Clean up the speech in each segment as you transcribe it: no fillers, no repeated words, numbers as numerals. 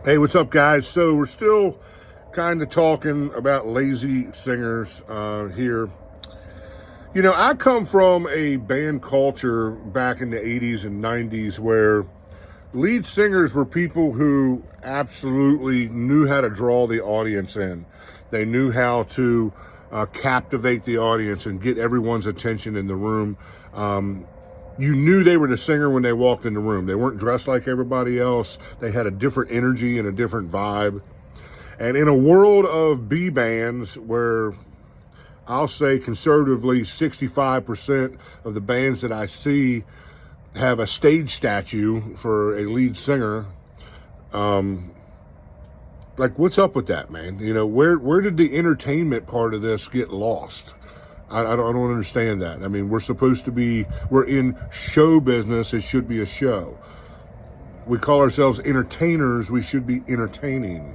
Hey, what's up, guys? So we're still kind of talking about lazy singers here. You know, I come from a band culture back in the 80s and 90s where lead singers were people who absolutely knew how to draw the audience in. They knew how to captivate the audience and get everyone's attention in the room. You knew they were the singer when they walked in the room. They weren't dressed like everybody else. They had a different energy and a different vibe. And in a world of B bands where I'll say conservatively 65% of the bands that I see have a stage statue for a lead singer, like, what's up with that, man? You know, where did the entertainment part of this get lost? I don't understand that. I mean, we're in show business. It should be a show. We call ourselves entertainers. We should be entertaining.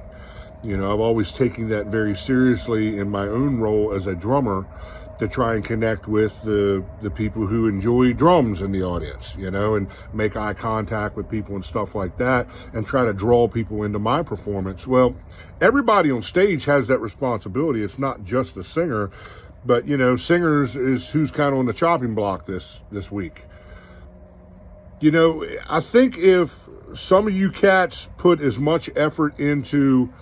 You know, I've always taken that very seriously in my own role as a drummer to try and connect with the people who enjoy drums in the audience, you know, and make eye contact with people and stuff like that and try to draw people into my performance. Well, everybody on stage has that responsibility. It's not just the singer. But, you know, singers is who's kind of on the chopping block this week. You know, I think if some of you cats put as much effort into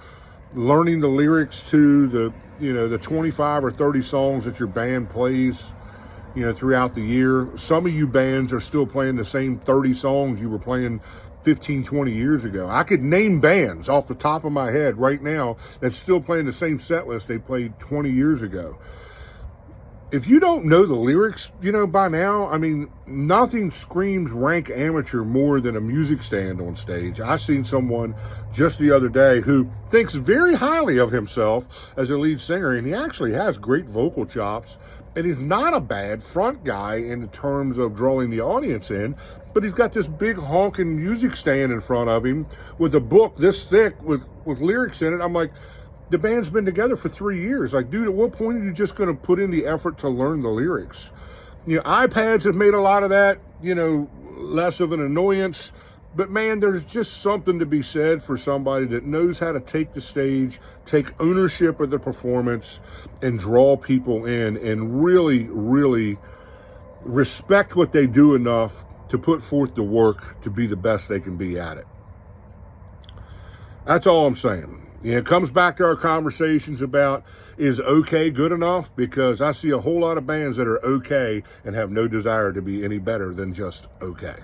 learning the lyrics to the 25 or 30 songs that your band plays, you know, throughout the year, some of you bands are still playing the same 30 songs you were playing 15, 20 years ago. I could name bands off the top of my head right now that's still playing the same set list they played 20 years ago. If you don't know the lyrics, you know, by now, I mean, nothing screams rank amateur more than a music stand on stage. I seen someone just the other day who thinks very highly of himself as a lead singer, and he actually has great vocal chops, and he's not a bad front guy in terms of drawing the audience in, but he's got this big honking music stand in front of him with a book this thick with lyrics in it. I'm like, the band's been together for 3 years. Like, dude, at what point are you just going to put in the effort to learn the lyrics? You know, iPads have made a lot of that, you know, less of an annoyance. But, man, there's just something to be said for somebody that knows how to take the stage, take ownership of the performance, and draw people in and really, really respect what they do enough to put forth the work to be the best they can be at it. That's all I'm saying. You know, it comes back to our conversations about, is okay good enough? Because I see a whole lot of bands that are okay and have no desire to be any better than just okay.